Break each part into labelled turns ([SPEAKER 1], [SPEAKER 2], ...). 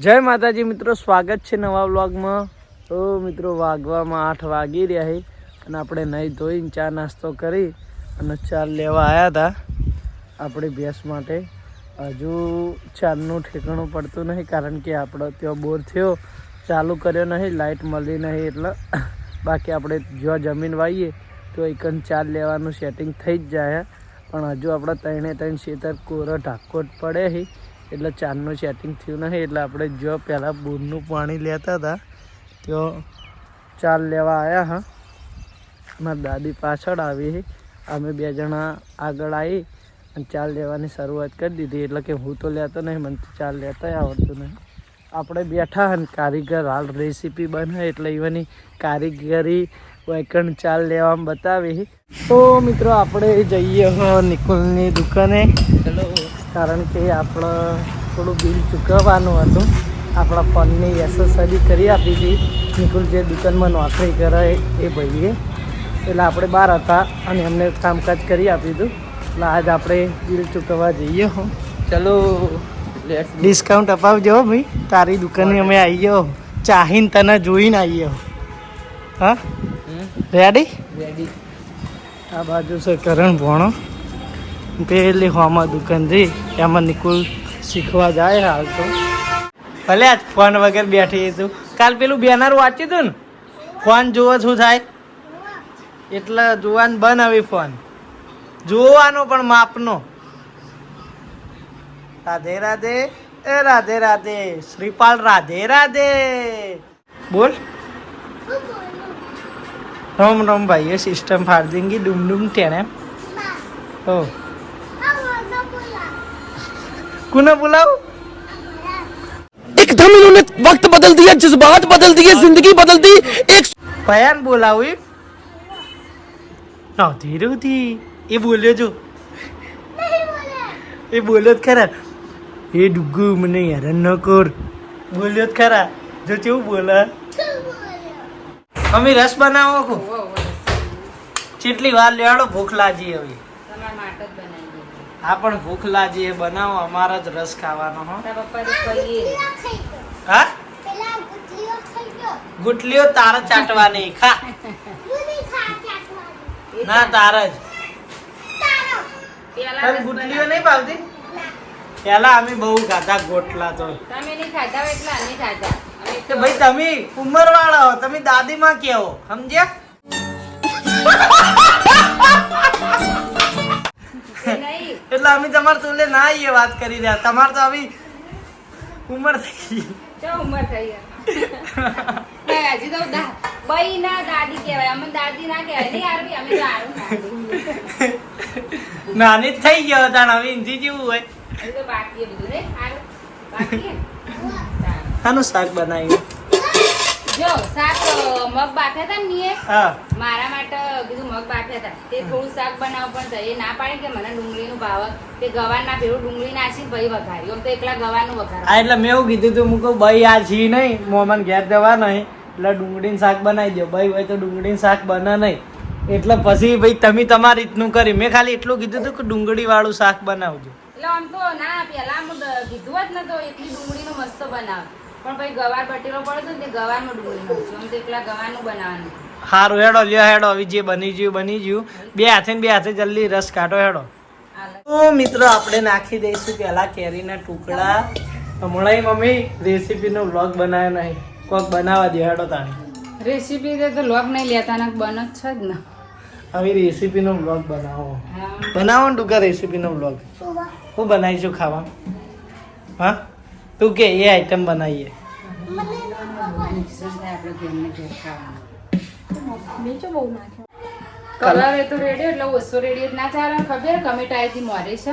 [SPEAKER 1] જય માતાજી મિત્રો, સ્વાગત છે નવા વ્લોગમાં। તો મિત્રો વાગવામાં 8 વાગી રહ્યા છે અને આપણે નહીં ધોઈને ચા નાસ્તો કરી અને ચા લેવા આવ્યા હતા આપણી ભેંસ માટે। હજુ ચાનું ઠેકાણું પડતું નહીં કારણ કે આપણો ત્યાં બોર થયો, ચાલુ કર્યો નહીં, લાઇટ મળી નહીં, એટલે બાકી આપણે જો જમીન વાવીએ તો એકન ચાર લેવાનું સેટિંગ થઈ જ જાય। પણ હજુ આપણે ત્રણે ખેતર કોરો ઢાકોટ પડે છે એટલે ચારનું સેટિંગ થયું નહીં, એટલે આપણે જો પહેલાં બોરનું પાણી લેતા હતા તો ચાર લેવા આવ્યા હા। મારી દાદી પાછળ આવી છે, અમે બે જણા આગળ આવી અને ચાર લેવાની શરૂઆત કરી દીધી। એટલે કે હું તો લેતો નહીં, મને તો ચાર લેતા આવડતું નહીં। આપણે બેઠા અને કારીગર હાલ રેસીપી બને એટલે એવાની કારીગરી વૈકણ ચાર લેવામાં બતાવી। તો મિત્રો આપણે જઈએ નિકુલની દુકાને, કારણ કે આપણે થોડું બિલ ચૂકવવાનું હતું। આપણા ફોનની એસેસરી કરી આપી હતી નિકુલ જે દુકાનમાં નોકરી કરે એ ભાઈએ, એટલે આપણે બહાર હતા અને એમને કામકાજ કરી આપી દીધું। એટલે આજ આપણે બિલ ચૂકવવા જઈએ હો। ચલો ડિસ્કાઉન્ટ અપાવજો ભાઈ, તારી દુકાને અમે આવી જાઓ, ચાહીને તને જોઈને આવીએ હો। હા રેડી રેડી। આ બાજુ છે કરણ ભોણો, પેલી હોમાં દુકાન જઈ એમાં નિકુલ શીખવા જાય। હાલ તો ભલે આજ ફોન વગર બેઠી તું, કાલ પેલું બેનર વાંચ્યું હતું ને, ફોન જોવો શું થાય, એટલે જોવાનું બંધ આવી, ફોન જોવાનો પણ માપનો। રાધે રાધે, એ રાધે રાધે, શ્રીપાલ રાધે રાધે બોલ। રોમ રોમ ભાઈ, ये सिस्टम फाड़ देंगी डूम डूम टेने। ओ कुने बुलाओ?
[SPEAKER 2] एकदम इन्होंने वक्त बदल दिया, जज्बात बदल दिए, जिंदगी बदल दी। एक
[SPEAKER 1] भयान बोलाओ राधे राधे, ये बोल्यो जो એ બોલ્યો જ ખરા, એ ડુગ્ગુ મને હેરાન ન કર, બોલ્યો જ ખરા। જો કેવું બોલે, મમ્મી રસ બનાવો કો, કેટલી વાર લેવાડો, ભૂખ લાગી હવે। હા પણ ભૂખ લાગી એ બનાવો, અમારા જ રસ ખાવાનો હો। હા ગુટલીઓ તારા ચાટવાની, ખા ના તારા જ ગુટલીઓ નહીં ભાવતી। પેલા અમે બહુ ખાધા ગોટલા, તો
[SPEAKER 3] તમે નહીં ખાધા એટલે અમે ખાધા।
[SPEAKER 1] ભાઈ તમે ઉંમર વાળા હો, તમે દાદી માં કેવો, સમજ્યા? એટલે અમે તમારે તો ના આવીએ વાત કરી રહ્યા, તમારે તો આવી ઉંમર થઈ ગઈ।
[SPEAKER 3] ચો ઉંમર થઈ ગઈ હજી તો બઈ ના દાદી કહેવાય, અમે દાદી ના કહેવાય નહીં યાર, અમે તો આરું
[SPEAKER 1] નાની જ થઈ ગયો તાણ, હવે ઈંધી જેવું હોય
[SPEAKER 3] તો બાકી બધું રે આરું બાકી।
[SPEAKER 1] આનું શાક બનાવ્યું,
[SPEAKER 3] જો શાક મગ બાફ્યા હતા ને,
[SPEAKER 1] હા
[SPEAKER 3] મારા માટે કીધું મગ બાફ્યા હતા, તે થોડું શાક બનાવ પણ એ ના પાડે કે મને ડુંગળીનું ભાવ, તે ગવાર ના ભેરું ડુંગળી નાખી ભાઈ વઘારી, આમ તો એકલા ગવારનું વઘાર।
[SPEAKER 1] હા એટલે મેં એવું કીધું તું, હું કહું ભાઈ આ છી નહીં, મોમાન ઘેર જવા નહીં એટલે ડુંગળીનું શાક બનાવી દો, ભાઈ હોય તો ડુંગળીનું શાક બને નહીં, એટલે પછી ભાઈ તમે તમારી રીતનું કરી, મેં ખાલી એટલું કીધું હતું કે ડુંગળી વાળું શાક બનાવજો।
[SPEAKER 3] એટલે આમ તો ના પેલા કીધું જ ને તો એકલી ડુંગળીનું મસ્ત બનાવ, પણ ભાઈ ગવાર બટેલો પડે ને તે ગવારનું ડુંગળીનું, આમ તો એકલા ગવારનું બનાવવાનું।
[SPEAKER 1] સારું હેડો, લ્યો હેડો, હવે જે બની ગયું, બે હાથે જલ્દી રસ કાઢો હેડો। તો મિત્રો આપણે નાખી દઈશું પેલા કેરીના ટુકડા। હમણાં મમ્મી રેસીપીનો વ્લોગ બનાવ્યો નહીં, કોક બનાવવા દે હેડો તાણી
[SPEAKER 3] રેસીપી તો લોક નહીં લેતા ને બન જ છે જ ને,
[SPEAKER 1] હવે રેસીપીનો વ્લોગ બનાવો, બનાવો ને ટૂંકા રેસીપીનો વ્લોગ। હું બનાવીશું ખાવા? હા તું કે એ આઈટમ બનાવીએ,
[SPEAKER 3] કલર એ તો રેડી એટલે ઓછો રેડી ના ચાલે, ખબર કમેટાઈથી મોરે છે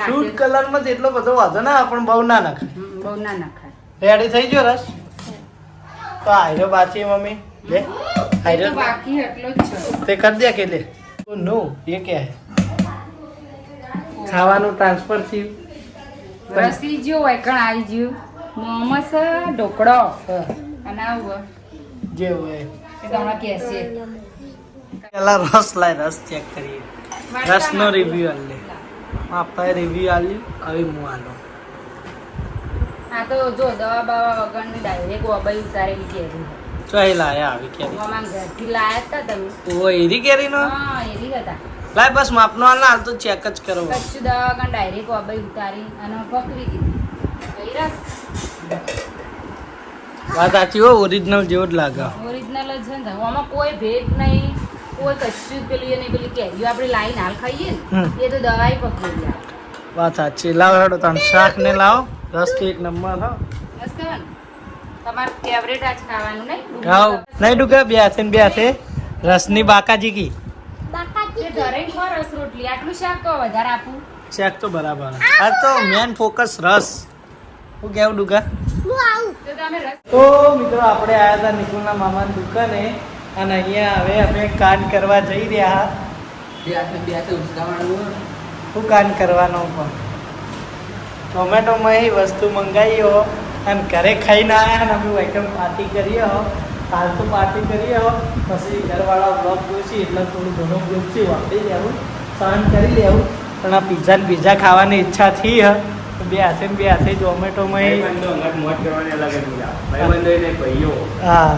[SPEAKER 1] ફ્રૂટ કલરમાં જેટલો બધો વાંધો ના, પણ બહુ ના નાખે,
[SPEAKER 3] બહુ ના નખાય।
[SPEAKER 1] રેડી થઈ ગયો રસ? તો આયરો બાચી મમ્મી લે, આયરો
[SPEAKER 3] બાકી એટલો જ છે,
[SPEAKER 1] તે કરી દે કે લે। નો ये क्या है? ખાવાનું ટ્રાન્સફર થયું,
[SPEAKER 3] રસી જો વૈકણ આવી ગયું, મોમસ ઢોકળો અને આવું
[SPEAKER 1] જે હોય
[SPEAKER 3] એ તમને કહેશે।
[SPEAKER 1] પેલા રસ લાય, રસ ચેક કરીએ, રસનો રિવ્યુ આલે, આપણે રિવ્યુ આલ્યું, હવે હું આલો।
[SPEAKER 3] આ તો જો દવા બવા વગરની ડાયરેક્ટ ઓબાઈ ઉતારેલી કેરી
[SPEAKER 1] ચોઈ લાયા આવી કેરી
[SPEAKER 3] આમાં ઘરથી લાયા હતા તમે
[SPEAKER 1] ઓ એરી કેરી નો
[SPEAKER 3] હા એવી હતા
[SPEAKER 1] લાય બસ માપનો હાલ હાલ તો ચેક જ કરો
[SPEAKER 3] કચ્છું દવા વગર ડાયરેક્ટ ઓબાઈ ઉતારી અને પકડી દીધી
[SPEAKER 1] વાત સાચી હો ઓરિજિનલ જેવો જ લાગે
[SPEAKER 3] ઓરિજિનલ જ છે ને આમાં કોઈ ભેદ નહીં કોઈ કશું જ પેલી નહીં પેલી કેરીઓ આપણે લાઈન હાલ ખાઈએ ને એ તો દવાઈ પકડી આવે
[SPEAKER 1] વાત સાચી લાવો હેડો તમે શાક ને લાવો રસ તો એક નંબર હો
[SPEAKER 3] બસ કહેવાનું તમારું ફેવરેટ આજ ખાવાનું નહીં
[SPEAKER 1] ખાઓ નહીં ડુકા બે હાથે રસની બાકાજી કી
[SPEAKER 3] તે ધરાઈને ખો રસ રોટલી આટલું શાક તો વધારે આપું
[SPEAKER 1] શાક તો બરાબર આ તો મેન ફોકસ રસ હું કેવું ડુકા
[SPEAKER 3] તો તમે રસ
[SPEAKER 1] તો મિત્રો આપણે આવ્યા હતા નિકુલના મામાની દુકાને અને અહીંયા હવે અમે કાન કરવા જઈ રહ્યા શું કાન કરવાનો પણ ટોમેટોમાં એ વસ્તુ મંગાવી હો અને ઘરે ખાઈને આવ્યા અને અમે એકદમ પાર્ટી કરીએ હો હાલ તો પાર્ટી કરીએ હો પછી ઘરવાળા બ્લોગ જોઈશે એટલે થોડું ઘણું બોલશે વાપરી લેવું સહન કરી લેવું પણ આ પીઝા ને પીઝા ખાવાની ઈચ્છા થઈ હ તો બે હાથે ટોમેટોમાં હા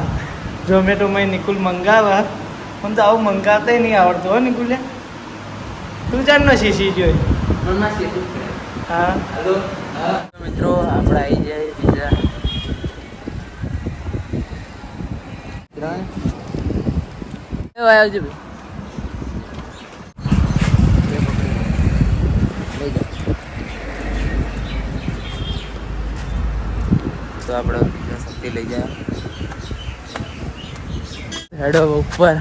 [SPEAKER 1] ઝોમેટોમાં નિકુલ મંગાવા મને તો આવું મંગાવતા નહીં આવડતું હો નિકુલે તું જાણ ન શીશી જોઈ હા મિત્રો આપણે આવી જાય પીઝા આવજો
[SPEAKER 2] તો આપણે શક્તિ લઈ જાય
[SPEAKER 1] હેડો ઉપર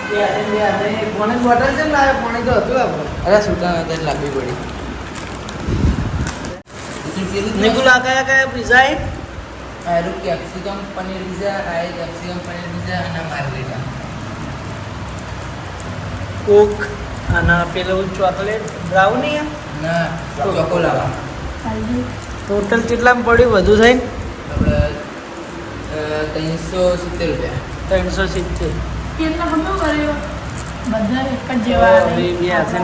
[SPEAKER 1] પાણી બોટલ છે ને પાણી તો હતું આપણે
[SPEAKER 2] અરે સુટા નતા લાગવી પડી
[SPEAKER 1] નિકુલ આ કયા પીઝા એ
[SPEAKER 2] આયુ કેપ્સિકમ પનીર પીઝા આય કેપ્સિકમ પનીર પીઝા અને માર્ગરીટા
[SPEAKER 1] કોક અને પેલું ચોકલેટ બ્રાઉની
[SPEAKER 2] ના ચોકોલાવા
[SPEAKER 1] ટોટલ કેટલામાં પડ્યું વધુ થઈને
[SPEAKER 2] આપણે 370 રૂપિયા
[SPEAKER 1] 370
[SPEAKER 3] કેટલા ખબર કર્યો બધા એક જ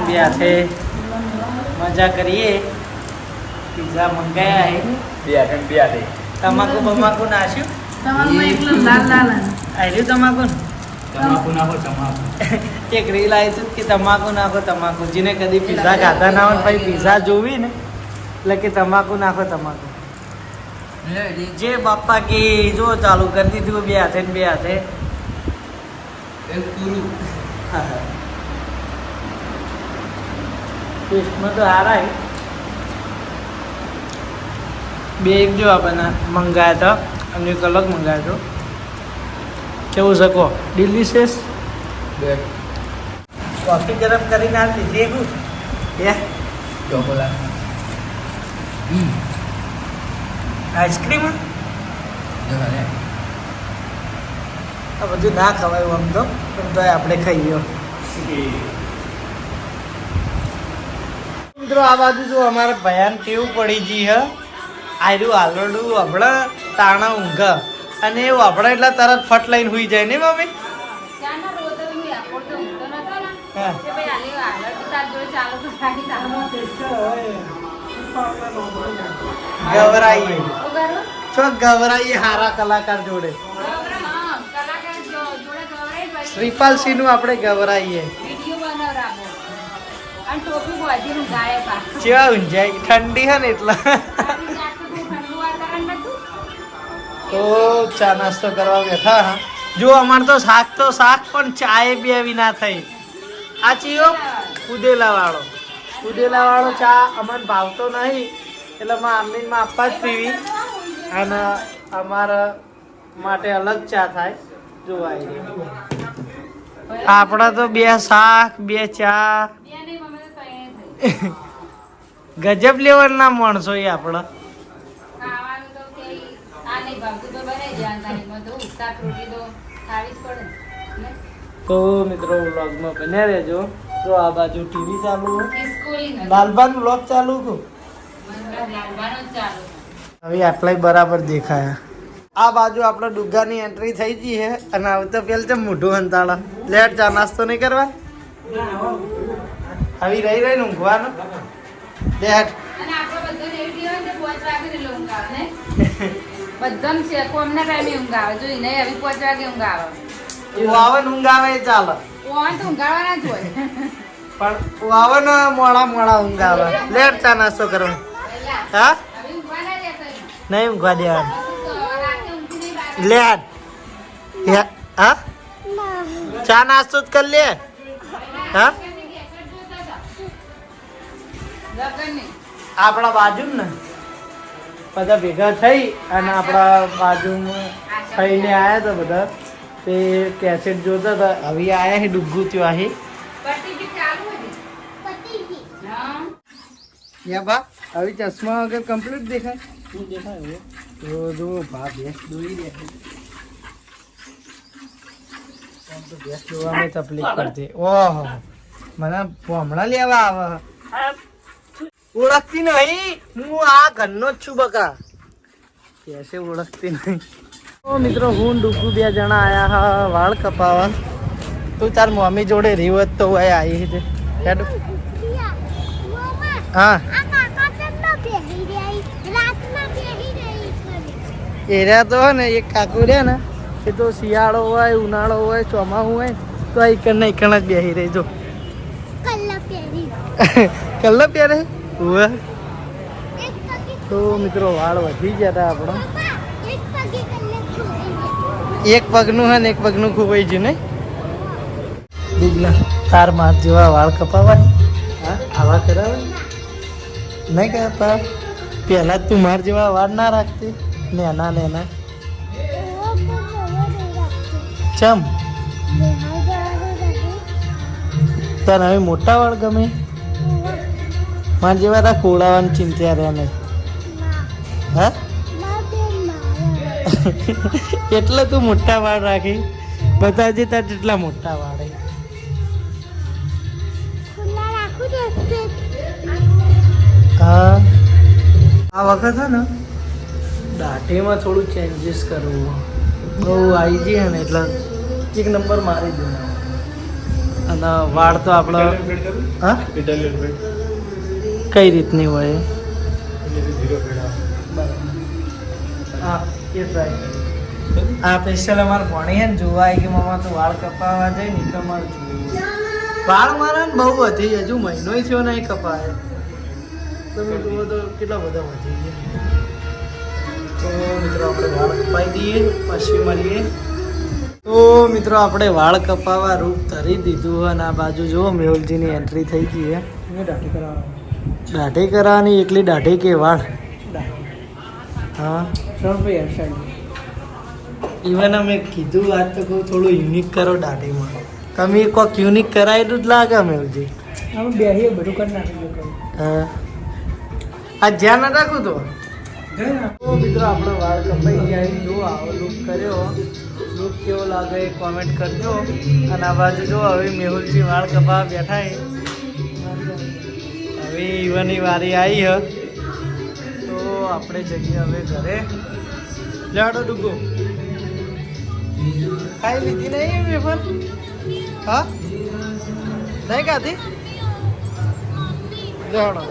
[SPEAKER 1] બે હાથે મજા કરીએ પીઝા મંગાયા
[SPEAKER 2] બે હાથે
[SPEAKER 1] તમાકુ બમાકુ નાખ્યું
[SPEAKER 3] તમારું એકલું લાલ લાલ
[SPEAKER 1] આવ્યું તમાકુ
[SPEAKER 2] તમાકુ નાખો તમાકુ
[SPEAKER 1] એક રીલ આવી હતી કે તમાકુ નાખો તમાકુ જેને કદી પીઝા ખાતા ના હોય પછી પીઝા જોવી ને એટલે કે તમાકુ નાખો તમાકુ જે બાપા કે જો ચાલુ કરી દીધું બે હાથે ને બે હાથે
[SPEAKER 2] એક પૂરું
[SPEAKER 1] ટેસ્ટમાં તો હારા બે એક જો આપણને મંગાયા હતા અને એક અલગ મંગાયો હતો કેવું શકો ડિલિશિયસ
[SPEAKER 2] બે
[SPEAKER 1] કોફી ગરમ કરીને આ દીધી હું
[SPEAKER 2] ચોકોલા
[SPEAKER 1] આઈસ્ક્રીમ
[SPEAKER 2] જો ખાલે
[SPEAKER 1] આ બધું ના ખવાય આમ તો પણ તોય આપણે ખાઈએ મિત્રો આ બાજુ જો અમારે ભયાન કેવું પડી ગઈ હ આયરું આલરડું હમણાં તાણા ઊંઘ અને એવું આપણે એટલે તરત ફટ લઈને હુઈ જાય ને મમ્મી
[SPEAKER 3] ચાના રોજ તો હું એપોર્ટ તો ઊંઘતો નતો ને
[SPEAKER 1] હા.
[SPEAKER 3] કે ભાઈ આલી હાલત તાર જોડે ચાલુ તો ખાઈ તારો
[SPEAKER 1] ગભરાઈએ
[SPEAKER 3] ઓ ગારો
[SPEAKER 1] છો ગભરાઈએ હારા કલાકાર જોડે
[SPEAKER 3] હા કલાકાર જોડે ગવરાઈ ભાઈ
[SPEAKER 1] શ્રીપાલસિંહ નું આપણે ગભરાઈએ
[SPEAKER 3] વિડિયો બનાવરાવો અને ટોપી બોધીનું ગાય પા
[SPEAKER 1] કેવા ઊંઝાય ઠંડી હે ને એટલા
[SPEAKER 3] આપણી જાત તો ઠંડુ વાતાવરણ નતું
[SPEAKER 1] તો ચા નાસ્તો કરવા બેઠા હા જો અમાર તો શાક પણ ચાય બી આવી ના થઈ આ ચીયો કુદેલા વાળો ચા અમને ભાવતો નહીં એટલે માં આમીનમાં આપવા જ પીવી અને અમારા માટે અલગ ચા થાય જોવાય આપણા તો બે શાક બે ચા
[SPEAKER 3] બે નહીં મમ્મી તો તૈયાર થઈ
[SPEAKER 1] ગજબ લેવલના માણસો એ આપણા
[SPEAKER 3] ખાવાનું તો કે આ નહીં ભાવતું તો બનાવી દેવાનું તારીમાં તો શાક રોટી તો ખાવી જ પડે ને
[SPEAKER 1] તો મિત્રો વ્લોગમાં બન્યા રહેજો તો આ બાજુ ટીવી ચાલુ
[SPEAKER 3] ખિસકોલી નથી.
[SPEAKER 1] લાલબાન વ્લોગ ચાલુ કુ
[SPEAKER 3] મને લાવવાનો જ ચાલુ છે.
[SPEAKER 1] હવે આટલાય બરાબર દેખાયા આ બાજુ આપણે ડુગ્ગાની એન્ટ્રી થઈ ગઈ છે અને હવે તો પેલ છે મોઢું હંતાળા લેટ ચા નાસ્તો નહીં કરવા આવી રહી ઊંઘવાનું બેટ
[SPEAKER 3] અને આપણે બધાને એવી ટેવ હોય ને 5 વાગે એટલે ઊંઘ આવે ને બધાને છે કોમના ટાઈમે ઊંઘ આવે જોઈ નહીં હવે 5 વાગે ઊંઘ આવે
[SPEAKER 1] આવે ને ઊંઘ આવે એ ચાલે
[SPEAKER 3] ઓન તો ઊંઘાડવાના જ હોય
[SPEAKER 1] પણ આવે ને મોડા ઊંઘ આવે લેટ ચા નાસ્તો કરો હા
[SPEAKER 3] હવે ઊંઘવાના રહેતો
[SPEAKER 1] નહીં ઊંઘવા દેવાનું
[SPEAKER 3] રાતે ઊંઘી નહીં બહાર
[SPEAKER 1] લેટ હા ચા નાસ્તો જ કરી લે હા
[SPEAKER 3] લગનની
[SPEAKER 1] આપણા બાજુ ને બધા ભેગા થઈ અને આપણા બાજુમાં થઈને આવ્યા હતા બધા તે કેસેટ જોતા હતા હવે આયા છે ડુગ્ગુ ત્યાં આહી
[SPEAKER 3] પટ્ટી ચાલુ હતી હા
[SPEAKER 1] યા બા હવે ચશ્મા વગર કમ્પ્લીટ દેખાય શું દેખાય તો જો ભા ભેંસ દોઈ રહ્યા તો ભેંસ જોવામાં તકલીફ પડતી ઓહો મને હમણાં લેવા આવે ઓળખતી નહીં હું આ ઘરનો જ છું બકા કેસે ઓળખતી નહીં તો મિત્રો હું ડુગુ 2 જણા આયા હા વાળ કપાવા તું તાર મમ્મી જોડે રીવત તો હોય આવી છે હેડ હા એરિયા તો હે ને એક કાકુ રહ્યા ને એ તો શિયાળો હોય ઉનાળો હોય ચોમાસું હોય તો આ એકણ ને એકણ જ બેસી રહી જો કલ્લા પહેરે હુએ તો મિત્રો વાળ વધી ગયા હતા આપણો એક પગનું હે ને એક પગનું ખોવાઈ ગયું નહીં દીકલા તાર માથ જેવા વાળ કપાવા હા આવા કરાવે નહીં કરતા પહેલા તું માર જેવા વાળ ના રાખતી નેના નેના ચમ તને હવે મોટા વાળ ગમે માર જેવા તા ખોડાવાની ચિંતા રહે નહીં હા એટલે તું મોટા વાળ રાખી બતાવજે તાર કેટલા મોટા વાળ હા આ વખત હે ને દાઢીમાં થોડું ચેન્જીસ કરવું બહુ આવી જઈએ ને એટલે એક નંબર મારી દઉં અને વાળ તો આપણો હા કઈ રીતની હોય હા એ ટ્રાય આ સ્પેશિયલ અમારે ભણી હે ને જોવા આવી કે મામા તો વાળ કપાવવા જાય ને એટલે અમારે જોવું વાળ મારા ને બહુ વધી હજુ મહિનો થયો નહીં કપાય તમે જુઓ તો કેટલા બધા વધી ગયા તો મિત્રો આપણે વાળ કપાવી દઈએ પછી મળીએ તો મિત્રો આપણે વાળ કપાવવા રૂપ ધરી દીધું અને આ બાજુ જુઓ મેહુલજીની એન્ટ્રી થઈ ગઈ છે દાઢી કરાવવાની એકલી દાઢી કે વાળ હા ઇવન અમે કીધું આજ તો કહું થોડું યુનિક કરો દાઢીમાં તમે કોઈક યુનિક કરાયેલું જ લાગે મેહુલજી
[SPEAKER 2] બેહીએ બધું કરી નાખ્યું
[SPEAKER 1] હા આ ધ્યાન ના રાખું તો મિત્રો આપણો વાળ કપાઈ ગયા જો આવો લુક કર્યો લુક કેવો લાગે એ કોમેન્ટ કરજો અને આ બાજુ જો હવે મેહુલજી વાળ કપાવા બેઠા હવે ઈવાની વારી આવી હ તો આપણે જઈએ હવે ઘરે જાડો ડૂગો ખાઈ લીધી નહીં વેફર હા નહીં ખાધી જાડો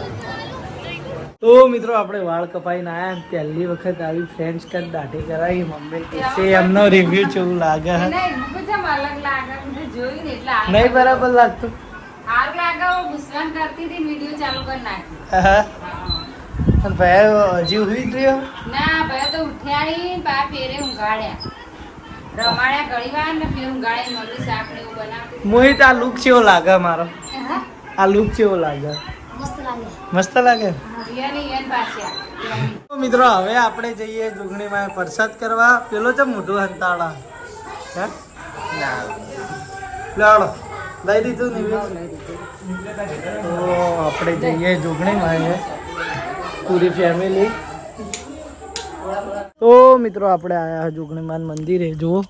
[SPEAKER 1] તો મિત્રો આપણે વાળ કપાઈને આવ્યા પહેલી વખત આવી ફ્રેન્ડ્સ કટ દાઢી કરાવી મમ્મી કહેશે એમનો રિવ્યુ કેવું લાગે હે
[SPEAKER 3] નહીં મુકુજમ અલગ લાગે મને જોઈને એટલે
[SPEAKER 1] નહીં બરાબર લાગતું
[SPEAKER 3] આગ લાગે ગુસ્સાન કરતી હતી વિડિયો ચાલુ કરી નાખી
[SPEAKER 1] હા અને ભાઈ હજી ઉભી જ રહ્યો
[SPEAKER 3] ના ભાઈ તો ઉઠ્યા ઈ બા ફેરે ઊંઘાડ્યા રમાડ્યા ઘડીવાર ને ફેર ઊંઘાડી મમ્મી શાક ને એવું બનાવતી
[SPEAKER 1] મોહિત આ લુક કેવો લાગે મારો
[SPEAKER 3] હા
[SPEAKER 1] આ લુક કેવો લાગે મસ્ત લાગે
[SPEAKER 3] રિયાની યન પાછા
[SPEAKER 1] તો મિત્રો હવે આપણે જઈએ જોગણીમાં પ્રસાદ કરવા પેલો છે મોઢું હંતાળા હે ના લાડો લઈ દીધું ને તો આપણે જઈએ જોગણીમાં પૂરી ફેમિલી તો મિત્રો આપણે આવ્યા જોગણીમાન મંદિરે જુઓ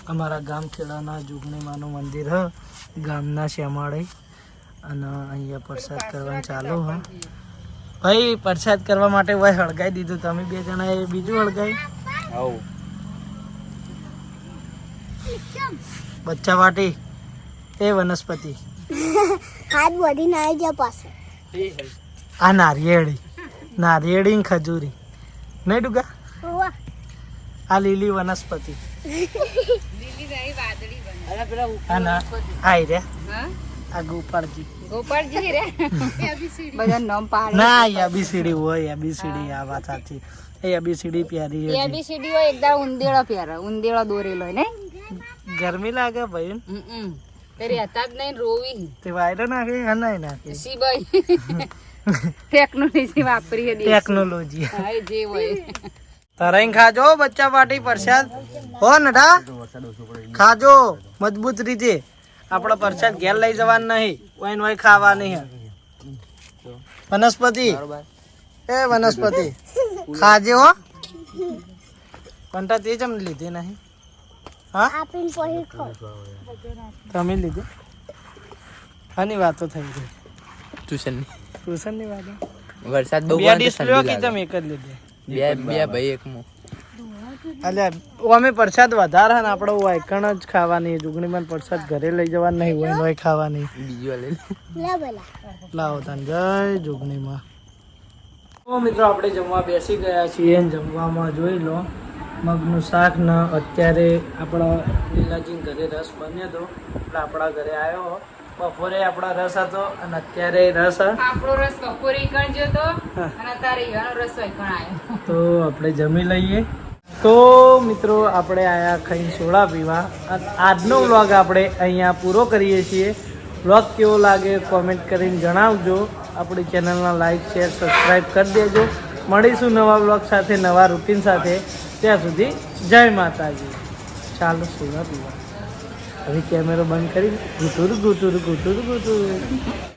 [SPEAKER 1] અમારા ગામ ખેડાના જોગણીમાનું મંદિર હ ગામના શ્યામાળે અને અહીંયા પ્રસાદ કરવાનું ચાલુ હ ભાઈ પ્રસાદ કરવા માટે ભાઈ હળગાઈ દીધું તમે 2 જણાએ બીજું હળગાઈ બચ્ચા વાટી એ વનસ્પતિ
[SPEAKER 4] હાથ બધી નાઈ જા પાસે
[SPEAKER 1] આ નારિયેળી નારિયેળી ને ખજૂરી નહીં ડુગા
[SPEAKER 4] વાહ
[SPEAKER 1] આ લીલી વનસ્પતિ
[SPEAKER 3] લીલી રહી વાદળી બની
[SPEAKER 1] આ ના આઈ રે
[SPEAKER 3] હા
[SPEAKER 1] આ ગોપાળજી
[SPEAKER 3] ગોપાળજી રે બધા નામ પાડે
[SPEAKER 1] ના એબીસીડી હોય એબીસીડી આ વાત સાચી એ એબીસીડી પ્યારી છે
[SPEAKER 3] એબીસીડી હોય એકદા ઉંદેળો પહેરે ઉંદેળો દોરેલો હોય ને
[SPEAKER 1] ગરમી લાગે ભાઈ
[SPEAKER 3] તે રહેતા જ નહીં રોવી
[SPEAKER 1] તે વાયરો નાખે હા નહીં નાખે
[SPEAKER 3] શીબાઈ ટેકનોલોજી વાપરી છે દેશી.
[SPEAKER 1] ટેકનોલોજી
[SPEAKER 3] હા એ જે હોય
[SPEAKER 1] તરાઈ ખાજો બચ્ચા પાટી પ્રસાદ હો નડા ખાજો મજબૂત રીતે આપણો પ્રસાદ ઘેર લઈ જવાનું નહીં કોઈ ને કોઈ ખાવા નહીં વનસ્પતિ એ વનસ્પતિ ખાજે હો કંટા તે જમ લીધી નહીં હા
[SPEAKER 4] આપીને પછી ખાવ
[SPEAKER 1] તમે લીધી આની વાતો થઈ ગઈ
[SPEAKER 2] ટ્યુશન
[SPEAKER 1] ટ્યુશનની વાતો
[SPEAKER 2] વરસાદ બહુ
[SPEAKER 1] બે ડિસ્પ્લે કી તમે એક જ લીધી
[SPEAKER 2] બે ભાઈ એક મો
[SPEAKER 1] અલ્યા અમે પ્રસાદ વધારે ને આપણે વાયકણ જ ખાવાની જુગણીમાં પ્રસાદ ઘરે લઈ જવાનું નહીં હોય હોય ખાવાની
[SPEAKER 2] બીજી વાર
[SPEAKER 4] લે બોલા
[SPEAKER 1] લાવો તને જય જુગણીમાં તો મિત્રો આપણે જમવા બેસી ગયા છીએ અને જમવામાં જોઈ લો મગનું શાક ને અત્યારે આપણા લીલાજી ઘરે રસ બન્યો હતો એટલે આપણા ઘરે આવ્યો બપોરે આપણા રસ હતો અને અત્યારે રસ
[SPEAKER 3] આપણો રસ બપોરે ઈકણ તો અને અત્યારે ઈવાનો રસ ઈકણ આવ્યો
[SPEAKER 1] તો આપણે જમી લઈએ તો મિત્રો આપણે આયા ખાઈને સોડા પીવા અને આજનો વ્લોગ આપણે અહીંયા પૂરો કરીએ છીએ વ્લોગ કેવો લાગે કોમેન્ટ કરીને જણાવજો આપણી ચેનલના લાઈક શેર સબસ્ક્રાઈબ કરી દેજો મળીશું નવા વ્લોગ સાથે નવા રૂટીન સાથે ત્યાં સુધી જય માતાજી ચાલો સોડા પીવા હવે કેમેરો બંધ કરી ગુટુર ગુટુર ગુટુર ગુટુર